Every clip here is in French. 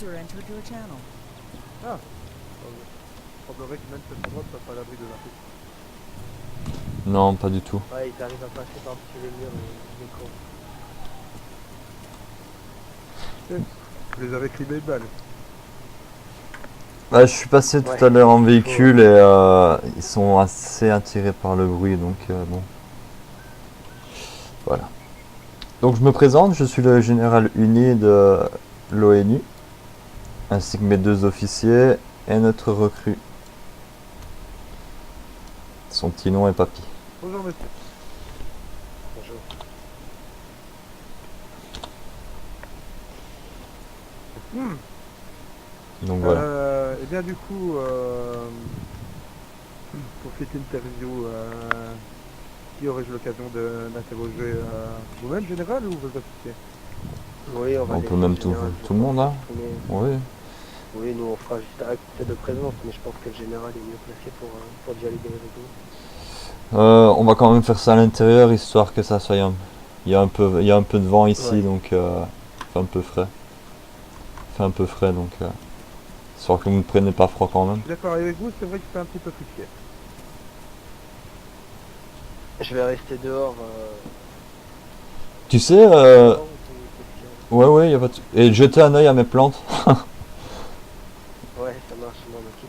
User entered your channel. Ah, il semblerait que même cette endroit ne soit pas à l'abri de la route. Non, pas du tout. Ouais, ils arrivent à passer par-dessus les murs, les cons. Vous les avez climés de balles. Bah, je suis passé tout Ouais. à l'heure en véhicule et ils sont assez attirés par le bruit, donc bon. Voilà. Donc je me présente, je suis le général uni de l'ONU, ainsi que mes 2 officiers et notre recrue. Son petit nom est Papy. Bonjour monsieur. Bonjour. Donc voilà. Et bien du coup, pour cette interview, qui aurais-je l'occasion d'interroger vous-même, général, ou vos officiers? Oui, on va On laisser peut même le général, je tout le pense, monde, hein. s'exprimer. Oui. Oui, nous on fera juste acte de présence, mais je pense que le général est mieux placé pour dialoguer avec nous. On va quand même faire ça à l'intérieur, histoire que ça soit il y a un peu de vent ici, Ouais. donc fait un peu frais. Fait un peu frais, donc histoire que vous ne preniez pas froid quand même. Je suis d'accord avec vous, c'est vrai que c'est un petit peu frisqué. Je vais rester dehors. Tu sais, Dehors, ou c'est une question ouais, y a pas de... Et jeter un œil à mes plantes. Ouais, ça marche, je m'en occupe.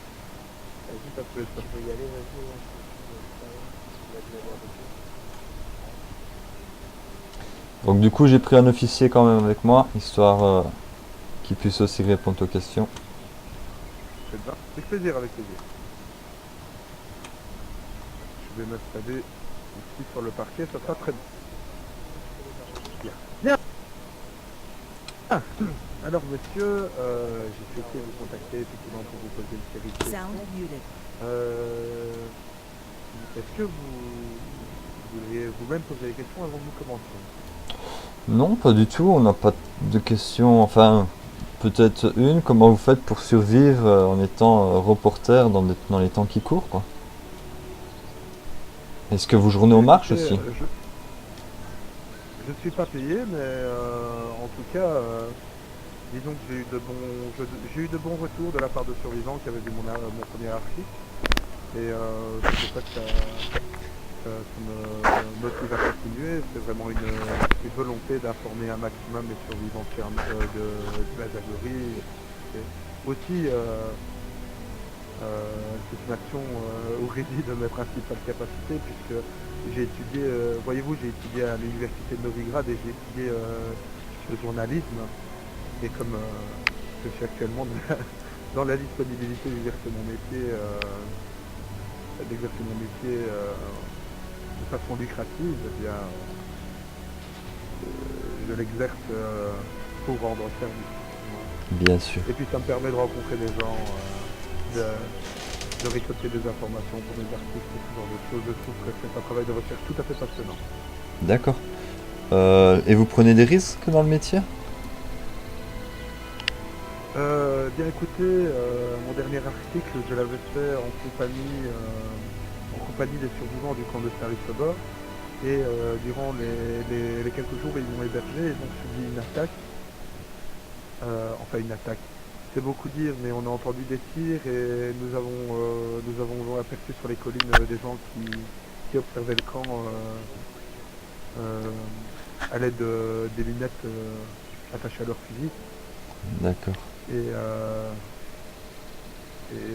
Vas-y, Ça peut Papy, être si tu veux y aller, vas-y. Hein, tu vas venir voir avec Donc du coup, j'ai pris un officier quand même avec moi, histoire qu'il puisse aussi répondre aux questions. Très bien. Avec plaisir, avec plaisir. Je vais m'installer ici sur le parquet, ça sera très bien. Bien. Ah. Alors monsieur, j'ai souhaité vous contacter effectivement pour vous poser une série de questions. Sound muted. Est-ce que vous voudriez vous-même poser des questions avant que nous commencions? Non, pas du tout, on n'a pas de questions, enfin, peut-être une, comment vous faites pour survivre en étant reporter dans les temps qui courent, quoi? Est-ce que vous journez aux marches Écoutez, aussi? je ne suis pas payé, mais en tout cas, disons que j'ai eu de bons retours de la part de survivants qui avaient vu mon premier article. Et c'est pour ça que ça me motive à continuer. C'est vraiment une volonté d'informer un maximum les survivants de la Zagorie. Et aussi, c'est une action au rédit de mes principales capacités, puisque j'ai étudié, voyez-vous, j'ai étudié à l'université de Novigrad et j'ai étudié le journalisme. Et comme je suis actuellement dans la disponibilité d'exercer mon métier, de façon lucrative, eh bien, je l'exerce pour rendre service. Bien sûr. Et puis ça me permet de rencontrer des gens, de récolter des informations pour mes articles et ce genre de choses. Je trouve que c'est un travail de recherche tout à fait passionnant. D'accord. Et vous prenez des risques dans le métier? Bien écoutez, mon dernier article, je l'avais fait en compagnie des survivants du camp de Starisova. Et durant les quelques jours où ils m'ont hébergé, ils ont subi une attaque. Enfin une attaque. C'est beaucoup dire, mais on a entendu des tirs et nous avons aperçu sur les collines des gens qui observaient le camp à l'aide des lunettes attachées à leur fusil. D'accord. Et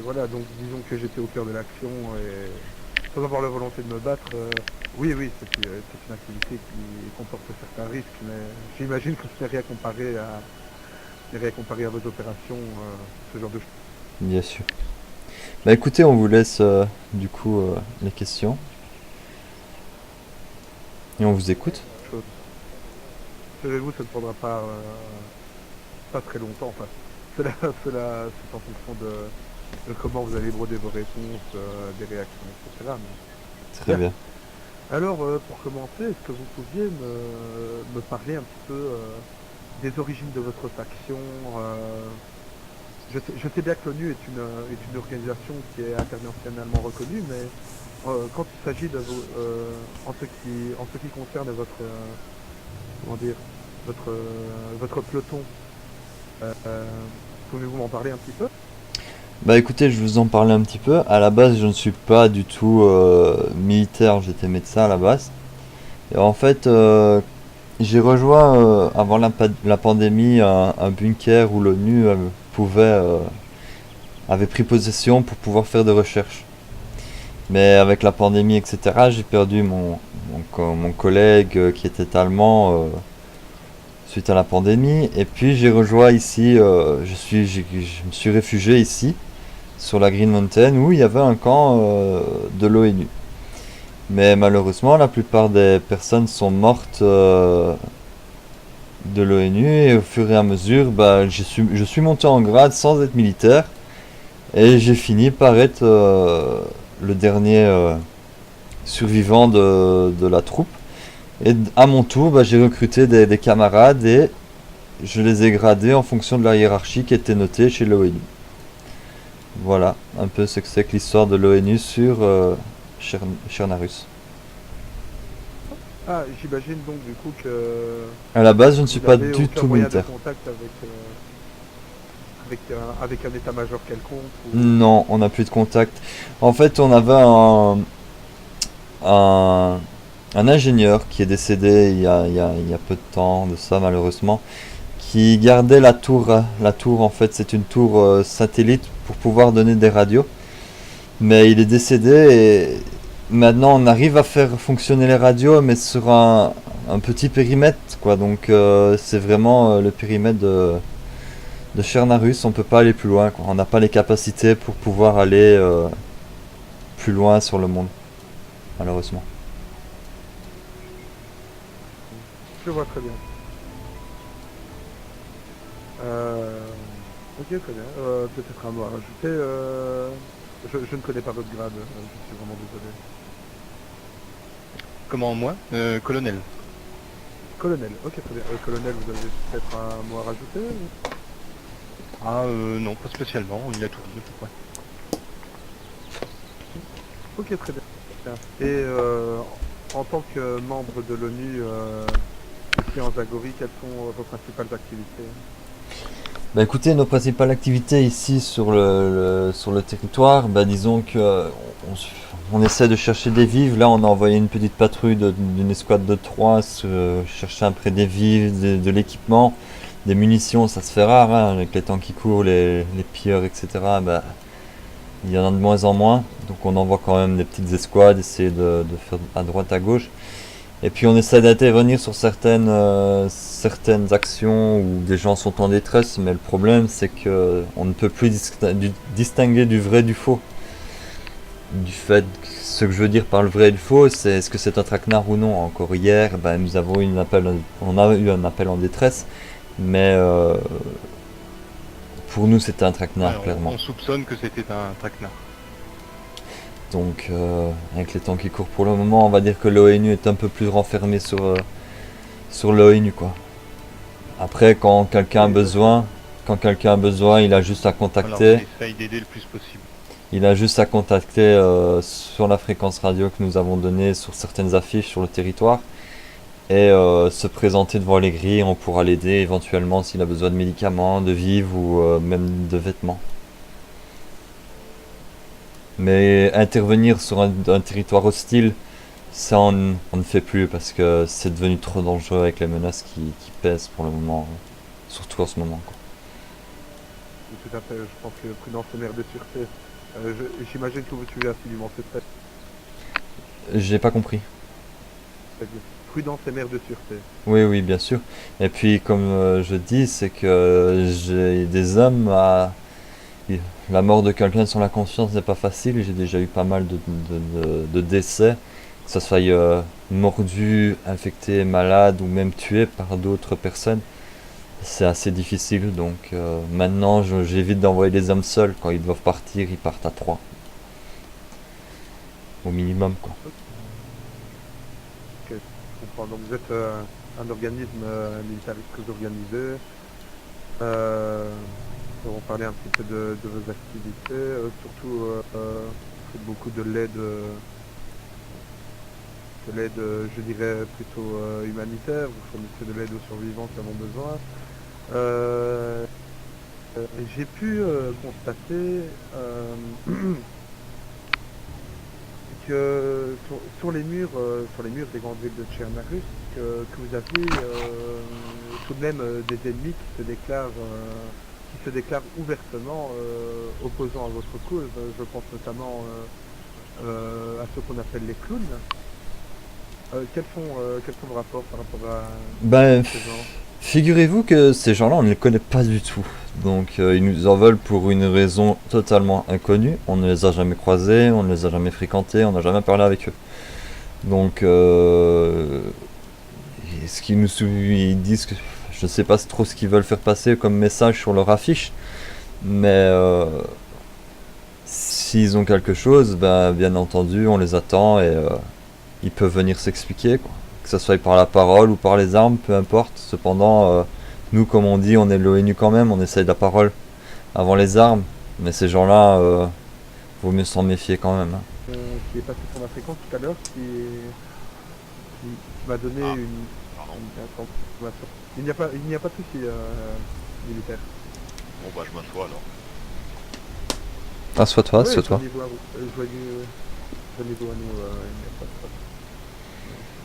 voilà, donc disons que j'étais au cœur de l'action et sans avoir la volonté de me battre, oui, c'est une activité qui comporte certains risques, mais j'imagine que ce n'est rien comparé à vos opérations, ce genre de choses. Bien sûr. Bah écoutez, on vous laisse du coup les questions. Et on vous écoute. Savez-vous, ça ne prendra pas très longtemps. Enfin, cela c'est en fonction de comment vous allez broder vos réponses, des réactions, etc. Mais... Très bien. Alors, pour commencer, est-ce que vous pouviez me parler un petit peu des origines de votre faction? Je sais bien que l'ONU est une organisation qui est internationalement reconnue, mais quand il s'agit de vous, en ce qui concerne votre, comment dire, votre peloton, Pouvez-vous m'en parler un petit peu? Bah écoutez, je vous en parlais un petit peu. À la base, je ne suis pas du tout militaire, j'étais médecin à la base. Et en fait, j'ai rejoint avant la pandémie un bunker où l'ONU avait pris possession pour pouvoir faire des recherches. Mais avec la pandémie, etc., j'ai perdu mon collègue qui était allemand suite à la pandémie. Et puis j'ai rejoint ici, je me suis réfugié ici, sur la Green Mountain, où il y avait un camp de l'ONU. Mais malheureusement, la plupart des personnes sont mortes de l'ONU et au fur et à mesure, bah, je suis monté en grade sans être militaire et j'ai fini par être le dernier survivant de la troupe. Et à mon tour, bah, j'ai recruté des camarades et je les ai gradés en fonction de la hiérarchie qui était notée chez l'ONU. Voilà un peu ce que c'est que l'histoire de l'ONU sur Chernarus. Ah, j'imagine donc du coup que À la base, je ne suis vous pas avez du aucun tout moyen de militaire. contact avec un état-major quelconque ou... Non, on n'a plus de contact. En fait, on avait un, un ingénieur qui est décédé il y a peu de temps de ça, malheureusement, qui gardait la tour. La tour, en fait, c'est une tour satellite pour pouvoir donner des radios. Mais il est décédé et maintenant on arrive à faire fonctionner les radios, mais sur un petit périmètre, quoi. Donc c'est vraiment le périmètre de Chernarus, on peut pas aller plus loin, quoi. On n'a pas les capacités pour pouvoir aller plus loin sur le monde, malheureusement. Je vois très bien. Euh, Ok, très bien. Peut-être un mot à rajouter. Je ne connais pas votre grade, je suis vraiment désolé. Comment moi Colonel. Colonel, ok, très bien. Colonel, vous avez peut-être un mot à rajouter Ah non, pas spécialement, il a tout dit à peu près. Ok, très bien. Et en tant que membre de l'ONU ici en Zagorie, quelles sont vos principales activités? Bah écoutez, nos principales activités ici sur le territoire, bah disons que on essaie de chercher des vivres. Là, on a envoyé une petite patrouille d'une escouade de 3 chercher après des vivres, de l'équipement, des munitions. Ça se fait rare, hein, avec les temps qui courent, les pilleurs, etc. Bah, il y en a de moins en moins. Donc on envoie quand même des petites escouades, essayer de faire à droite, à gauche. Et puis on essaie d'intervenir sur certaines actions où des gens sont en détresse, mais le problème c'est que on ne peut plus distinguer du vrai du faux. Du fait, ce que je veux dire par le vrai et le faux, c'est est-ce que c'est un traquenard ou non. Encore hier, ben, on a eu un appel en détresse, mais pour nous c'était un traquenard Ouais, clairement. on soupçonne que c'était un traquenard. Donc avec les temps qui courent pour le moment, on va dire que l'ONU est un peu plus renfermée sur l'ONU, quoi. Après, quand quelqu'un a besoin, il a juste à Alors on contacter. essaye d'aider le plus possible. Il a juste à contacter sur la fréquence radio que nous avons donnée sur certaines affiches sur le territoire et se présenter devant les grilles. On pourra l'aider éventuellement s'il a besoin de médicaments, de vivres ou même de vêtements. Mais intervenir sur un territoire hostile, ça on ne fait plus parce que c'est devenu trop dangereux avec les menaces qui pèsent pour le moment, surtout en ce moment, quoi. Oui, tout à fait, je pense que prudence est mère de sûreté. J'imagine que vous suivez assidûment cette règle. J'ai pas compris. C'est-à-dire, prudence est mère de sûreté. Oui, oui, bien sûr. Et puis, comme je dis, c'est que j'ai des hommes à... La mort de quelqu'un sur la conscience n'est pas facile. J'ai déjà eu pas mal de décès, que ça soit mordu, infecté, malade ou même tué par d'autres personnes. C'est assez difficile, donc maintenant j'évite d'envoyer les hommes seuls. Quand ils doivent partir, ils partent à 3. Au minimum, quoi. Ok, je comprends. Donc vous êtes un organisme militariste très organisé. On va parler un petit peu de vos activités. Surtout, vous faites beaucoup de l'aide, je dirais, plutôt humanitaire. Vous fournissez de l'aide aux survivants qui en ont besoin. J'ai pu constater que sur les murs des grandes villes de Tchernarus, que vous avez tout de même des ennemis qui se déclarent ouvertement opposants à votre cause. Je pense notamment à ceux qu'on appelle les clowns. Quels sont vos rapports par rapport à Ben, ces gens? figurez-vous que ces gens-là, on ne les connaît pas du tout. Donc, ils nous en veulent pour une raison totalement inconnue. On ne les a jamais croisés, on ne les a jamais fréquentés, on n'a jamais parlé avec eux. Donc, ce qu'ils ils disent que je ne sais pas trop ce qu'ils veulent faire passer comme message sur leur affiche, mais s'ils ont quelque chose, ben, bien entendu, on les attend et ils peuvent venir s'expliquer, quoi. Que ce soit par la parole ou par les armes, peu importe. Cependant, nous, comme on dit, on est l'ONU quand même, on essaye la parole avant les armes. Mais ces gens-là, vaut mieux s'en méfier quand même, hein. Qui est passé sur ma fréquence tout à l'heure, qui m'a donné Ah, une pardon. information. Il n'y a pas de souci, militaire. Bon bah je m'assois alors. Assois-toi, Ouais, assois-toi. joignez-vous à vous. Joignez-vous à nous, il n'y a pas de problème.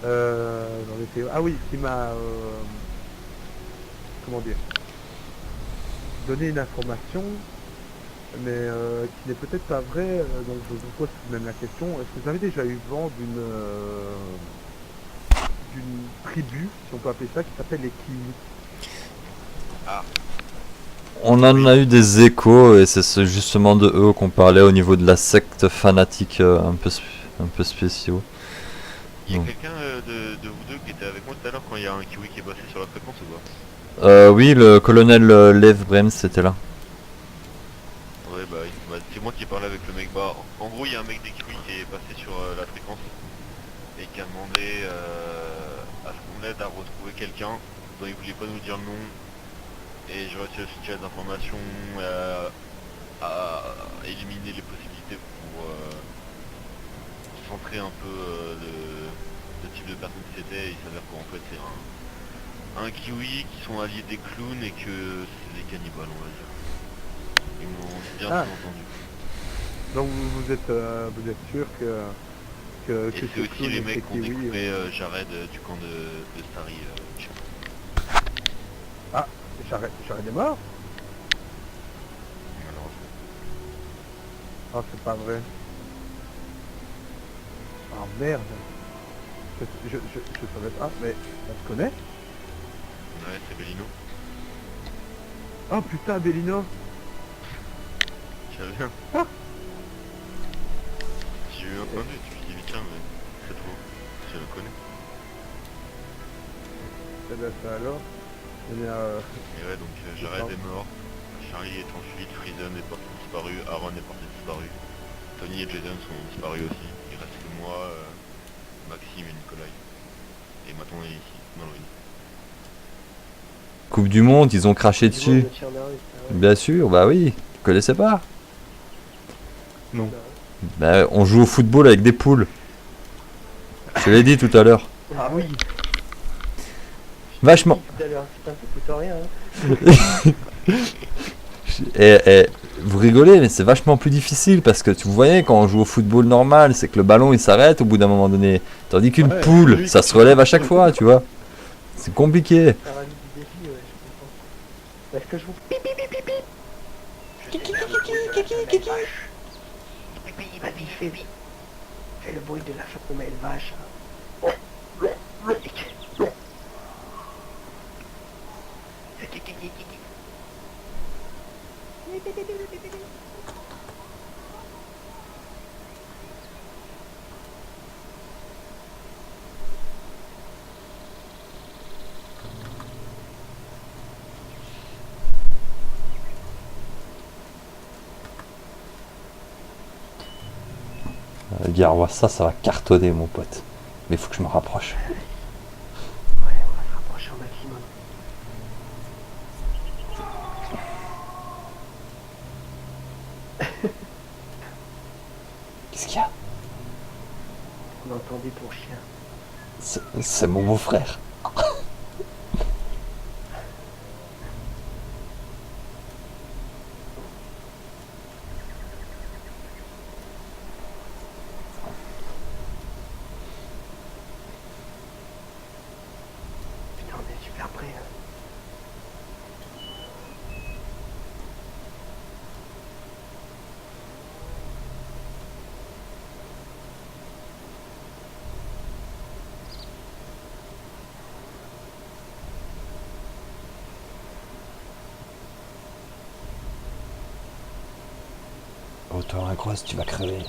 J'en étais... Ah oui, qui m'a... comment dire, donné une information, mais qui n'est peut-être pas vraie, donc je vous pose tout de même la question. Est-ce que vous avez déjà eu vent d'une tribu, si on peut appeler ça, qui s'appelle les Kiwi? On en a eu des échos et c'est justement de eux qu'on parlait au niveau de la secte fanatique un peu spéciaux. Il y a Non. quelqu'un de vous deux qui était avec moi tout à l'heure quand il y a un kiwi qui est passé sur la fréquence ou pas? Oui, le colonel Lev Brems était là. Ouais bah c'est moi qui ai parlé avec le mec. Bah en gros il y a un mec des kiwis qui est passé sur la fréquence et qui a demandé à ce qu'on l'aide à retrouver quelqu'un dont il voulait pas nous dire le nom. Et j'ai réussi à chercher des informations à éliminer les possibilités pour centrer un peu le type de personne que c'était. Il s'avère qu'en fait c'est un kiwi qui sont alliés des clowns et que c'est des cannibales on va dire. Ils m'ont bien Ah. entendu. Donc vous êtes sûr que Et c'est ce aussi clown les et mecs ces qui ont kiwis, découpé Jared du camp de Starry. Ah, Jared est mort? Malheureusement. Ah, c'est pas vrai. Ah merde. Je savais pas, mais on se connaît? Ouais c'est Bellino. Oh putain, Bellino. Tiens viens. Ah. J'ai eu entendu, tu me dis vite tiens mais c'est toi. Je le connais. Eh ben ça alors. Eh bien, Et ouais, donc Jared est mort, Charlie est en fuite, Freedom est porté disparu, Aaron est porté disparu, Tony et Jason sont disparus aussi. Il reste que moi, Maxime et Nikolai. Et maintenant on est ici, dans le ring. Coupe du Monde, ils ont craché Du monde dessus. de Tchernarus, ah ouais. Bien sûr, bah oui. Vous connaissez pas? Non. Bah, on joue au football avec des poules. Je te l'ai dit tout à l'heure. ah oui. Vachement. Tout à l'heure, putain, ça coûte rien. Hein. Et vous rigolez, mais c'est vachement plus difficile parce que vous voyez, quand on joue au football normal, c'est que le ballon il s'arrête au bout d'un moment donné. Tandis qu'une Ouais, poule, oui. ça se relève à chaque fois, tu vois. C'est compliqué. Ça rajoute du défi, ouais, je comprends. Est-ce que je vous... Vas-y, fais vite. Fais le bruit de la femelle vache. Regarde, ça va cartonner, mon pote. Mais il faut que je me rapproche. Ouais, on va se rapprocher au maximum. Qu'est-ce qu'il y a? On a entendu ton chien. C'est mon beau-frère. Oh toi la grosse, tu vas crever.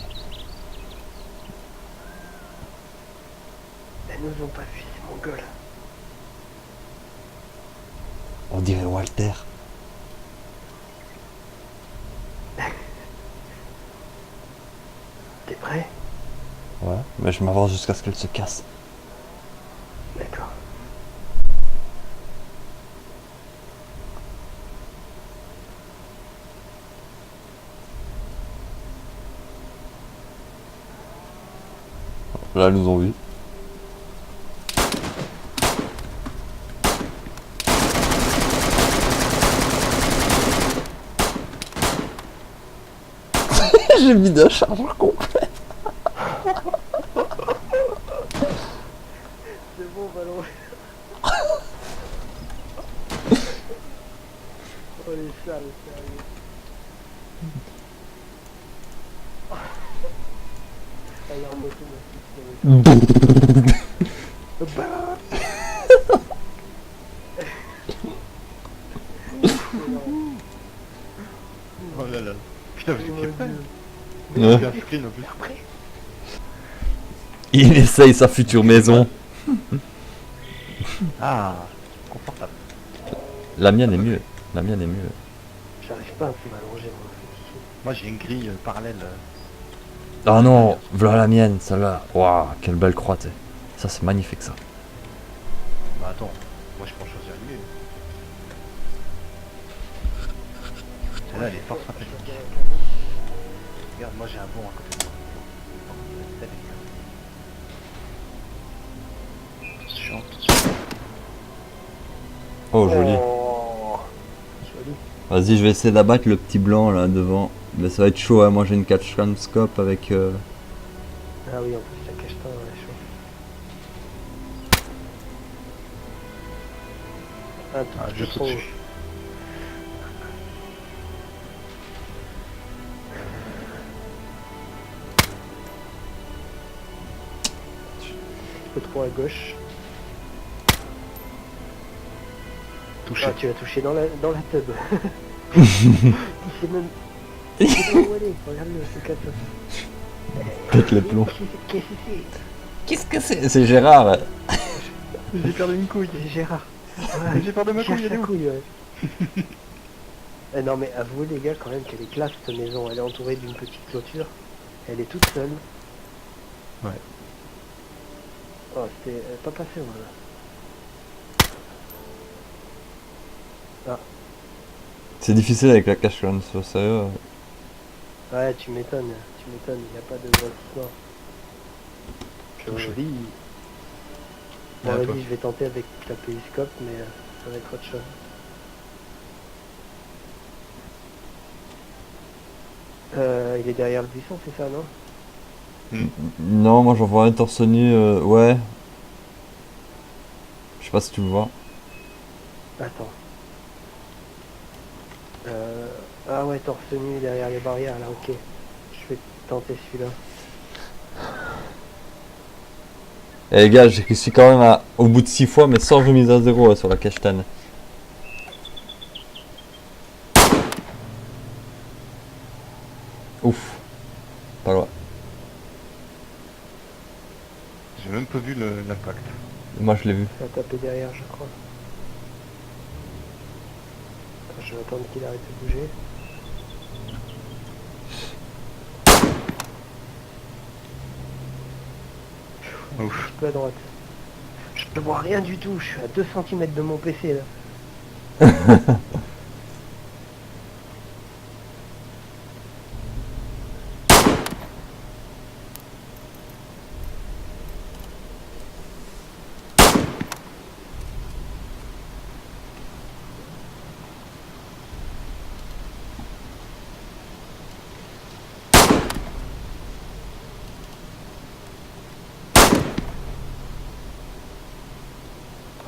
Elles nous ont pas vu, c'est mon gueule. On dirait Walter. T'es prêt? Ouais, mais je m'avance jusqu'à ce qu'elle se casse. D'accord. Là, elles nous ont vu. J'ai mis un chargeur complet. C'est bon, ballon. Oh les salles, sérieux. Ah, il est en moto, Oh là là. Putain, vous étiez prêts. Ouais. J'ai un screen en plus. Il essaye sa future maison. Ah, confortable. La mienne est mieux. La mienne est mieux. J'arrive pas à m'allonger, moi. Moi j'ai une grille parallèle. Ah non, voilà la mienne, celle-là. Waouh, quelle belle croix, t'es. Ça, c'est magnifique, ça. Bah attends, moi je peux en choisir une mieux. Celle-là elle est fort sympathique. Regarde, moi j'ai un bon à côté de moi. Attention. Oh, joli. Oh, joli. Vas-y, je vais essayer d'abattre le petit blanc, là, devant. Mais ça va être chaud, hein. Moi, j'ai une catch-can scope avec... Ah oui, en plus, la cache-temps, ouais, chaud. Un tout Ah, petit juste peu trop. au-dessus. Un peu trop à gauche. Touché. Ah, tu l'as touché dans la tub. Il sait même... Il sait pas où aller, regarde-le, c'est comme ça. Pète les plombs. Qu'est-ce que c'est? Qu'est-ce que c'est? C'est Gérard. J'ai perdu une couille. C'est Gérard. J'ai peur de ma Cherche couille, elle est sa où? couille, ouais. Non mais avouez les gars quand même qu'elle est classe cette maison, elle est entourée d'une petite clôture, elle est toute seule. Ouais. Oh c'était pas passé voilà. C'est difficile avec la catch-can, c'est sérieux. Ouais tu m'étonnes, il n'y a pas de grossissement. Touché. Joli. Bon Ah, vas-y toi. je vais tenter avec la périscope mais ça va être autre chose. Il est derrière le buisson c'est ça non? Non, moi j'en vois un torse nu, ouais. Je sais pas si tu le vois. Attends. Ah ouais, torse nu derrière les barrières là, ok. Je vais tenter celui-là. Et les gars, j'ai réussi quand même au bout de 6 fois, mais sans remise à zéro sur la cache-tan. Ouf. Pas loin. J'ai même pas vu l'impact. Moi je l'ai vu. Ça a tapé derrière, je crois. Attends, je vais attendre qu'il arrête de bouger. Ouf. Un petit peu à droite. Je ne vois rien du tout, je suis à 2 cm de mon PC là.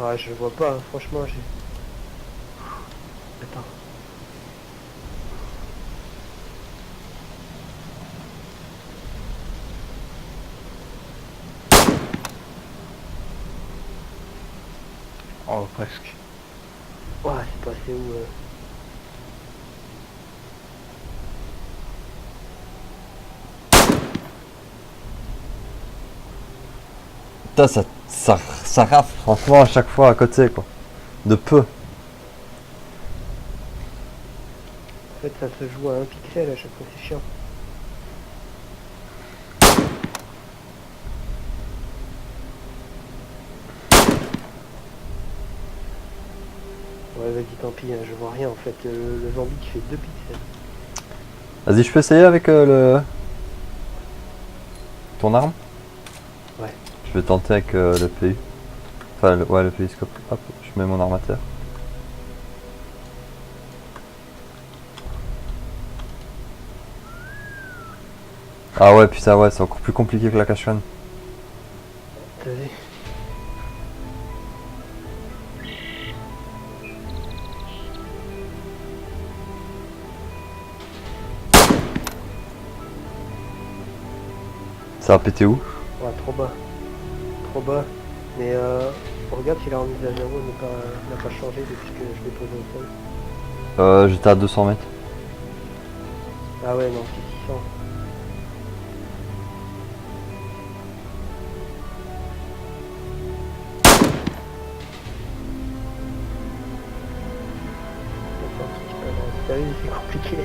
Ah, je vois pas, hein, franchement, j'ai... Attends. Oh, presque. Ouais, c'est passé où Putain, ça rafle franchement à chaque fois à côté quoi. De peu. En fait, ça se joue à un pixel à chaque fois, c'est chiant. Ouais, vas-y, tant pis, hein, je vois rien en fait. Le zombie qui fait 2 pixels. Vas-y, je peux essayer avec le... ton arme? Ouais. Je vais tenter avec le PU. Enfin, ouais, le périscope. Hop, je mets mon arme à terre. Ah ouais, putain, ouais, c'est encore plus compliqué que la cache-fan. T'as vu? Ça a pété où? Ouais, trop bas. Trop bas. Mais regarde si la remise à zéro n'a pas changé depuis que je l'ai posé au sol. J'étais à 200 mètres. Ah ouais, non, c'est 600. T'as vu, c'est compliqué.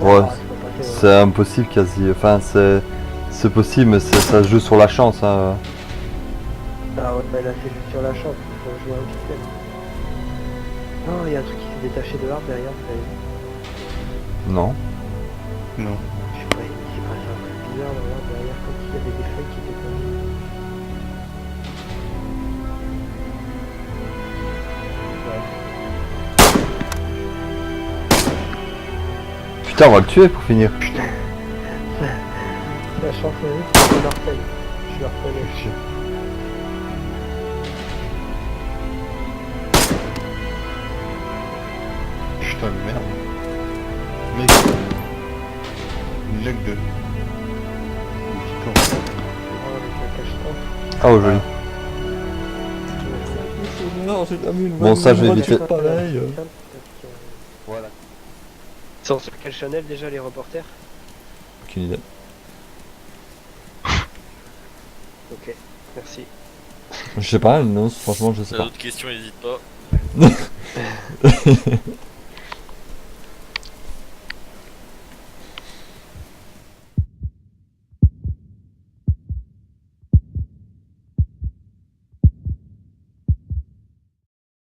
Ouais, Ah, c'est pas passé, ouais. c'est impossible quasi. Enfin, c'est possible, mais ça se joue sur la chance. Hein. Ah ouais, bah là c'est juste sur la chance, il faut jouer un pixel. Non, il y a un truc qui s'est détaché de l'arbre derrière, vous avez vu? Non. Non. Je sais pas, il s'est passé un truc bizarre dans l'arbre derrière, comme s'il y avait des feuilles qui étaient tombées. Ouais. Putain, on va le tuer pour finir. La chance, c'est le Marseille. Je le reconnais. Putain de merde. Mec. Une lag de... Putain. Oh, avec la cache-temps. Ah, oh, joli. Non, j'ai jamais une Bon, ça, je vais voiture éviter. pareil. Voilà. Ils sont sur quel channel déjà les reporters? Aucune idée. Ok, merci. Je sais pas, non, franchement, je sais Si t'as pas. d'autres questions, n'hésite pas.